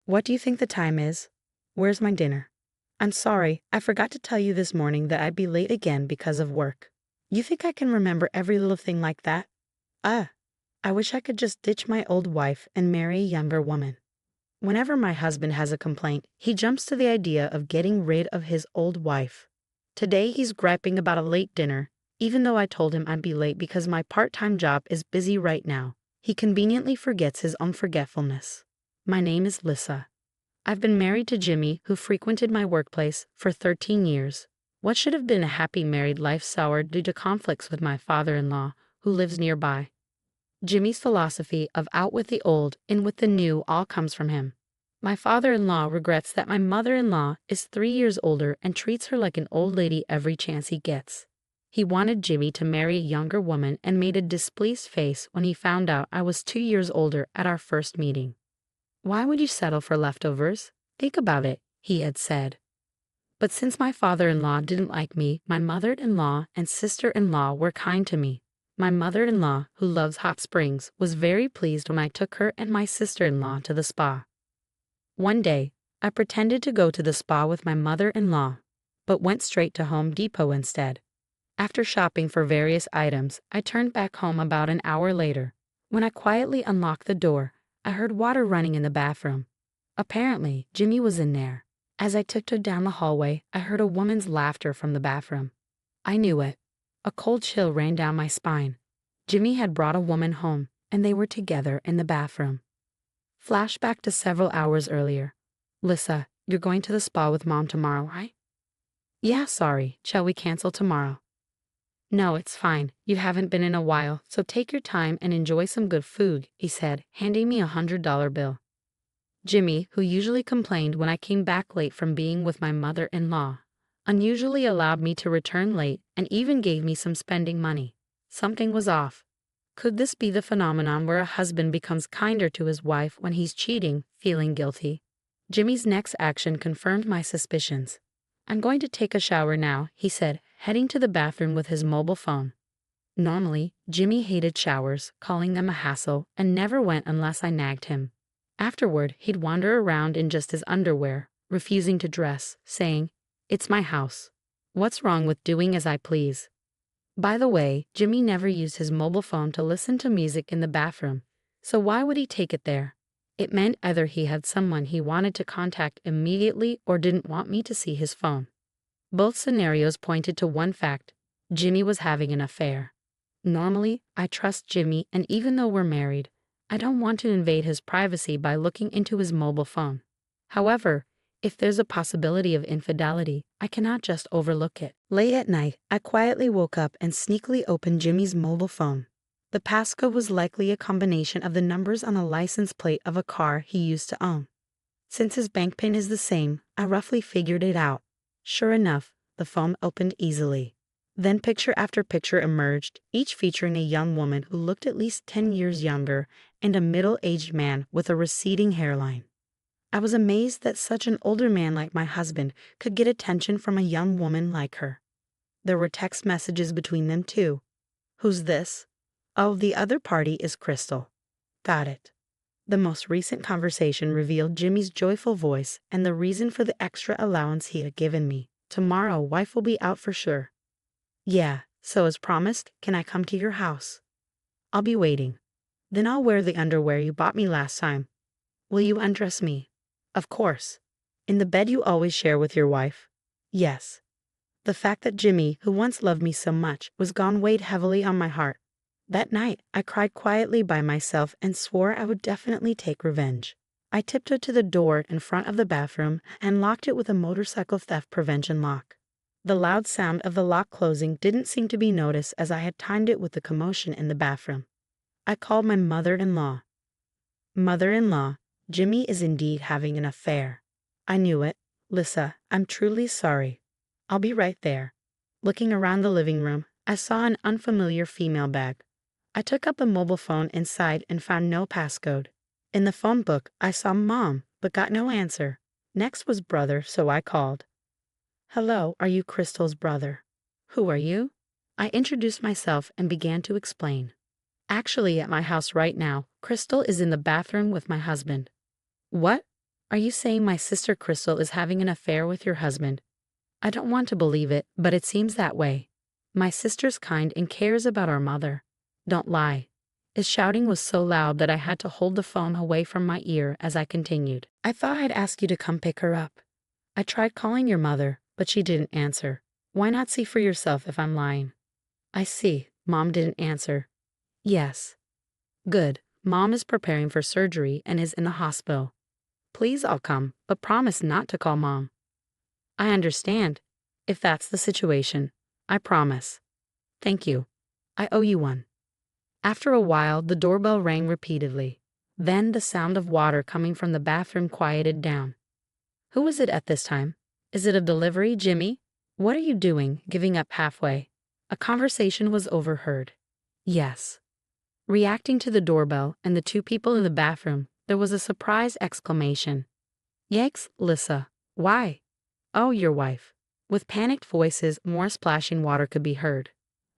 What do you think the time is? Where's my dinner? I'm sorry, I forgot to tell you this morning that I'd be late again because of work. You think I can remember every little thing like that? Ah, I wish I could just ditch my old wife and marry a younger woman. Whenever my husband has a complaint, he jumps to the idea of getting rid of his old wife. Today he's griping about a late dinner, even though I told him I'd be late because my part-time job is busy right now. He conveniently forgets his own forgetfulness. My name is Lissa. I've been married to Jimmy, who frequented my workplace for 13 years. What should have been a happy married life soured due to conflicts with my father-in-law, who lives nearby. Jimmy's philosophy of out with the old, in with the new all comes from him. My father-in-law regrets that my mother-in-law is 3 years older and treats her like an old lady every chance he gets. He wanted Jimmy to marry a younger woman and made a displeased face when he found out I was 2 years older at our first meeting. Why would you settle for leftovers? Think about it, he had said. But since my father-in-law didn't like me, my mother-in-law and sister-in-law were kind to me. My mother-in-law, who loves hot springs, was very pleased when I took her and my sister-in-law to the spa. One day, I pretended to go to the spa with my mother-in-law, but went straight to Home Depot instead. After shopping for various items, I turned back home about an hour later. When I quietly unlocked the door, I heard water running in the bathroom. Apparently, Jimmy was in there. As I tiptoed down the hallway, I heard a woman's laughter from the bathroom. I knew it. A cold chill ran down my spine. Jimmy had brought a woman home, and they were together in the bathroom. Flashback to several hours earlier. Lissa, you're going to the spa with Mom tomorrow, right? Yeah, sorry. Shall we cancel tomorrow? No, it's fine. You haven't been in a while, so take your time and enjoy some good food, he said, handing me $100 bill. Jimmy, who usually complained when I came back late from being with my mother-in-law, unusually allowed me to return late and even gave me some spending money. Something was off. Could this be the phenomenon where a husband becomes kinder to his wife when he's cheating, feeling guilty? Jimmy's next action confirmed my suspicions. I'm going to take a shower now, he said, heading to the bathroom with his mobile phone. Normally, Jimmy hated showers, calling them a hassle, and never went unless I nagged him. Afterward, he'd wander around in just his underwear, refusing to dress, saying, "It's my house. What's wrong with doing as I please?" By the way, Jimmy never used his mobile phone to listen to music in the bathroom, so why would he take it there? It meant either he had someone he wanted to contact immediately or didn't want me to see his phone. Both scenarios pointed to one fact: Jimmy was having an affair. Normally, I trust Jimmy, and even though we're married, I don't want to invade his privacy by looking into his mobile phone. However, if there's a possibility of infidelity, I cannot just overlook it. Late at night, I quietly woke up and sneakily opened Jimmy's mobile phone. The passcode was likely a combination of the numbers on a license plate of a car he used to own. Since his bank PIN is the same, I roughly figured it out. Sure enough, the phone opened easily. Then picture after picture emerged, each featuring a young woman who looked at least 10 years younger and a middle-aged man with a receding hairline. I was amazed that such an older man like my husband could get attention from a young woman like her. There were text messages between them too. Who's this? Oh, the other party is Crystal. Got it. The most recent conversation revealed Jimmy's joyful voice and the reason for the extra allowance he had given me. Tomorrow, wife will be out for sure. Yeah, so as promised, can I come to your house? I'll be waiting. Then I'll wear the underwear you bought me last time. Will you undress me? Of course. In the bed you always share with your wife? Yes. The fact that Jimmy, who once loved me so much, was gone weighed heavily on my heart. That night, I cried quietly by myself and swore I would definitely take revenge. I tiptoed to the door in front of the bathroom and locked it with a motorcycle theft prevention lock. The loud sound of the lock closing didn't seem to be noticed as I had timed it with the commotion in the bathroom. I called my mother-in-law. Mother-in-law, Jimmy is indeed having an affair. I knew it. Lissa, I'm truly sorry. I'll be right there. Looking around the living room, I saw an unfamiliar female bag. I took up the mobile phone inside and found no passcode. In the phone book, I saw Mom, but got no answer. Next was brother, so I called. Hello, are you Crystal's brother? Who are you? I introduced myself and began to explain. Actually, at my house right now, Crystal is in the bathroom with my husband. What? Are you saying my sister Crystal is having an affair with your husband? I don't want to believe it, but it seems that way. My sister's kind and cares about our mother. Don't lie. His shouting was so loud that I had to hold the phone away from my ear as I continued. I thought I'd ask you to come pick her up. I tried calling your mother, but she didn't answer. Why not see for yourself if I'm lying? I see. Mom didn't answer. Yes. Good. Mom is preparing for surgery and is in the hospital. Please, I'll come, but promise not to call Mom. I understand. If that's the situation, I promise. Thank you. I owe you one. After a while, the doorbell rang repeatedly. Then the sound of water coming from the bathroom quieted down. Who is it at this time? Is it a delivery, Jimmy? What are you doing, giving up halfway? A conversation was overheard. Yes. Reacting to the doorbell and the two people in the bathroom, there was a surprised exclamation. Yikes, Lissa. Why? Oh, your wife. With panicked voices, more splashing water could be heard.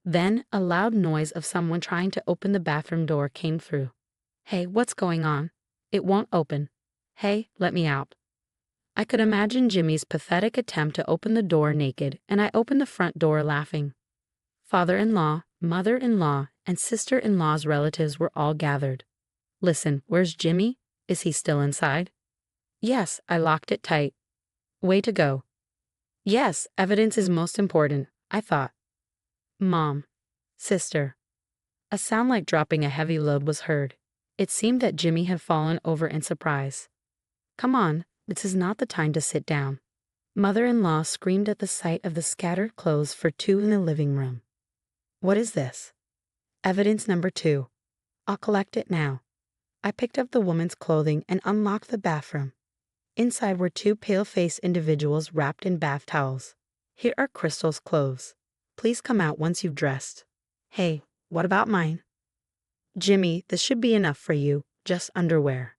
Then, a loud noise of someone trying to open the bathroom door came through. Hey, what's going on? It won't open. Hey, let me out. I could imagine Jimmy's pathetic attempt to open the door naked, and I opened the front door laughing. Father-in-law, mother-in-law, and sister-in-law's relatives were all gathered. Listen, where's Jimmy? Is he still inside? Yes, I locked it tight. Way to go. Yes, evidence is most important, I thought. Mom. Sister. A sound like dropping a heavy load was heard. It seemed that Jimmy had fallen over in surprise. Come on, this is not the time to sit down. Mother-in-law screamed at the sight of the scattered clothes for two in the living room. What is this? Evidence number 2. I'll collect it now. I picked up the woman's clothing and unlocked the bathroom. Inside were two pale-faced individuals wrapped in bath towels. Here are Crystal's clothes. Please come out once you've dressed. Hey, what about mine? Jimmy, this should be enough for you, just underwear.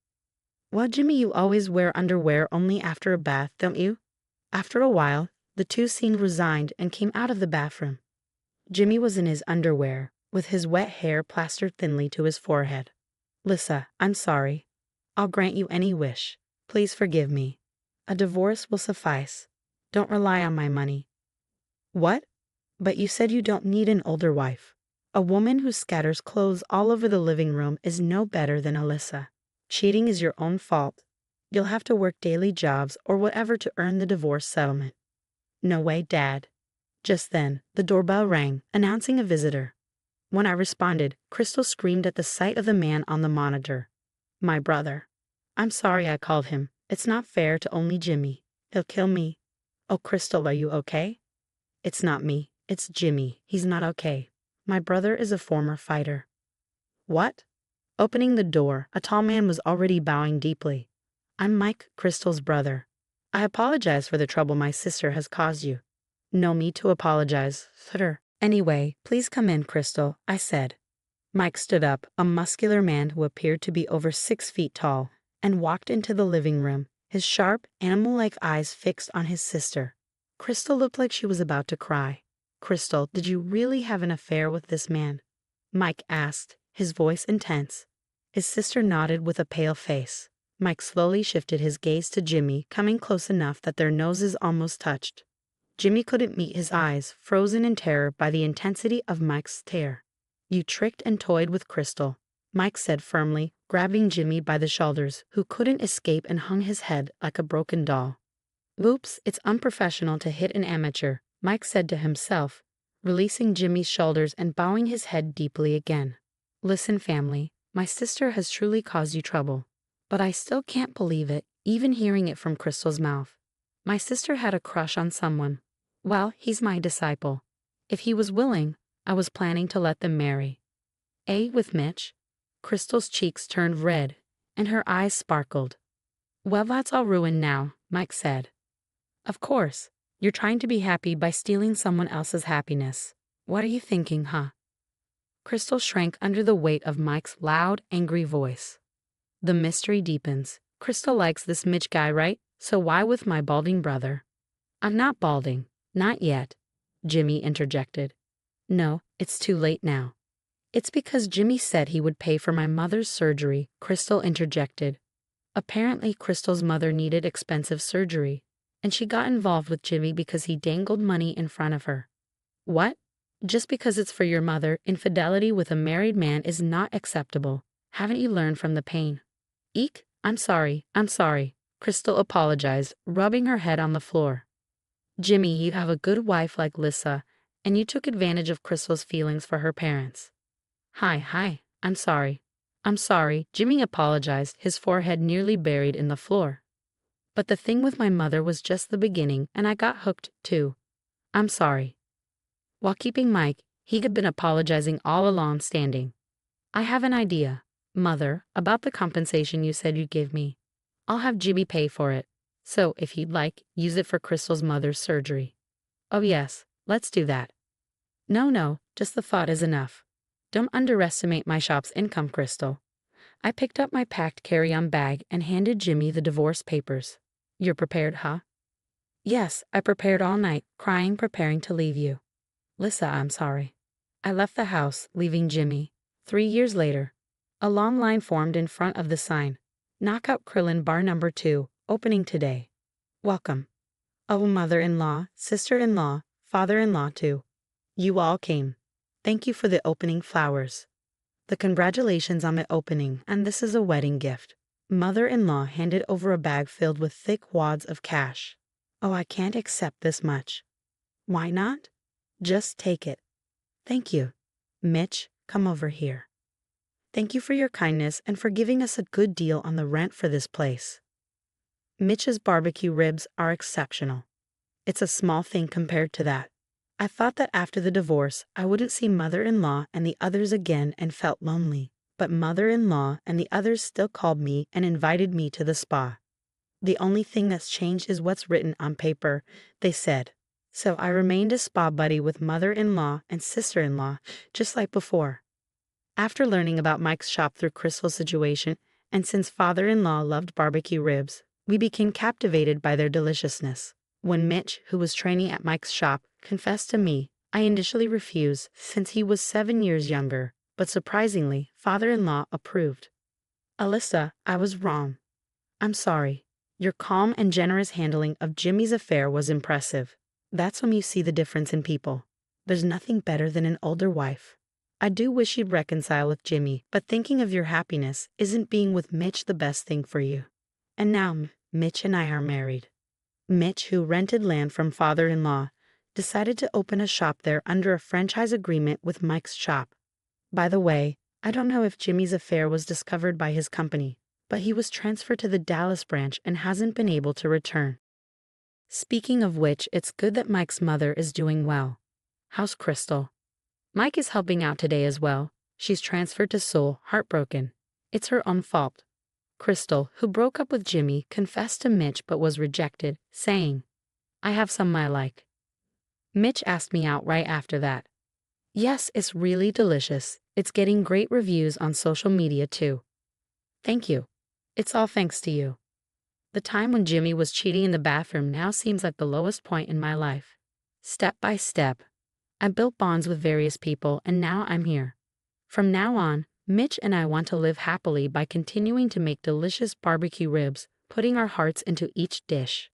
Well, Jimmy, you always wear underwear only after a bath, don't you? After a while, the two seemed resigned and came out of the bathroom. Jimmy was in his underwear, with his wet hair plastered thinly to his forehead. Lissa, I'm sorry. I'll grant you any wish. Please forgive me. A divorce will suffice. Don't rely on my money. What? But you said you don't need an older wife. A woman who scatters clothes all over the living room is no better than Alyssa. Cheating is your own fault. You'll have to work daily jobs or whatever to earn the divorce settlement. No way, Dad. Just then, the doorbell rang, announcing a visitor. When I responded, Crystal screamed at the sight of the man on the monitor. My brother. I'm sorry I called him. It's not fair to only Jimmy. He'll kill me. Oh, Crystal, are you okay? It's not me. It's Jimmy. He's not okay. My brother is a former fighter. What? Opening the door, a tall man was already bowing deeply. I'm Mike, Crystal's brother. I apologize for the trouble my sister has caused you. No need to apologize, sir. Anyway, please come in, Crystal, I said. Mike stood up, a muscular man who appeared to be over 6 feet tall, and walked into the living room, his sharp, animal-like eyes fixed on his sister. Crystal looked like she was about to cry. Crystal, did you really have an affair with this man? Mike asked, his voice intense. His sister nodded with a pale face. Mike slowly shifted his gaze to Jimmy, coming close enough that their noses almost touched. Jimmy couldn't meet his eyes, frozen in terror by the intensity of Mike's stare. You tricked and toyed with Crystal, Mike said firmly, grabbing Jimmy by the shoulders, who couldn't escape and hung his head like a broken doll. Oops, it's unprofessional to hit an amateur, Mike said to himself, releasing Jimmy's shoulders and bowing his head deeply again. Listen, family, my sister has truly caused you trouble. But I still can't believe it, even hearing it from Crystal's mouth. My sister had a crush on someone. Well, he's my disciple. If he was willing, I was planning to let them marry. With Mitch? Crystal's cheeks turned red, and her eyes sparkled. Well, that's all ruined now, Mike said. Of course, you're trying to be happy by stealing someone else's happiness. What are you thinking, huh? Crystal shrank under the weight of Mike's loud, angry voice. The mystery deepens. Crystal likes this Mitch guy, right? So why with my balding brother? I'm not balding. Not yet, Jimmy interjected. No, it's too late now. It's because Jimmy said he would pay for my mother's surgery, Crystal interjected. Apparently, Crystal's mother needed expensive surgery, and she got involved with Jimmy because he dangled money in front of her. What? Just because it's for your mother, infidelity with a married man is not acceptable. Haven't you learned from the pain? Eek, I'm sorry, Crystal apologized, rubbing her head on the floor. Jimmy, you have a good wife like Lissa, and you took advantage of Crystal's feelings for her parents. Hi, I'm sorry, Jimmy apologized, his forehead nearly buried in the floor. But the thing with my mother was just the beginning, and I got hooked, too. I'm sorry. While keeping Mike, he had been apologizing all along, standing. I have an idea, Mother, about the compensation you said you'd give me. I'll have Jimmy pay for it. So, if he'd like, use it for Crystal's mother's surgery. Oh yes, let's do that. No, just the thought is enough. Don't underestimate my shop's income, Crystal. I picked up my packed carry-on bag and handed Jimmy the divorce papers. You're prepared, huh? Yes, I prepared all night, crying, preparing to leave you. Lissa, I'm sorry. I left the house, leaving Jimmy. 3 years later, a long line formed in front of the sign. Knockout Krillin Bar Number 2, opening today. Welcome. Oh, mother-in-law, sister-in-law, father-in-law too. You all came. Thank you for the opening flowers. The congratulations on the opening, and this is a wedding gift. Mother-in-law handed over a bag filled with thick wads of cash. Oh, I can't accept this much. Why not? Just take it. Thank you. Mitch, come over here. Thank you for your kindness and for giving us a good deal on the rent for this place. Mitch's barbecue ribs are exceptional. It's a small thing compared to that. I thought that after the divorce, I wouldn't see mother-in-law and the others again and felt lonely. But mother-in-law and the others still called me and invited me to the spa. The only thing that's changed is what's written on paper, they said. So I remained a spa buddy with mother-in-law and sister-in-law, just like before. After learning about Mike's shop through Crystal's situation, and since father-in-law loved barbecue ribs, we became captivated by their deliciousness. When Mitch, who was training at Mike's shop, confessed to me, I initially refused since he was 7 years younger, but surprisingly, father-in-law approved. Alyssa, I was wrong. I'm sorry. Your calm and generous handling of Jimmy's affair was impressive. That's when you see the difference in people. There's nothing better than an older wife. I do wish you'd reconcile with Jimmy, but thinking of your happiness, isn't being with Mitch the best thing for you? And now, Mitch and I are married. Mitch, who rented land from father-in-law, decided to open a shop there under a franchise agreement with Mike's shop. By the way, I don't know if Jimmy's affair was discovered by his company, but he was transferred to the Dallas branch and hasn't been able to return. Speaking of which, it's good that Mike's mother is doing well. How's Crystal? Mike is helping out today as well. She's transferred to Seoul, heartbroken. It's her own fault. Crystal, who broke up with Jimmy, confessed to Mitch but was rejected, saying, I have some I like. Mitch asked me out right after that. Yes, it's really delicious. It's getting great reviews on social media too. Thank you. It's all thanks to you. The time when Jimmy was cheating in the bathroom now seems like the lowest point in my life. Step by step, I built bonds with various people and now I'm here. From now on, Mitch and I want to live happily by continuing to make delicious barbecue ribs, putting our hearts into each dish.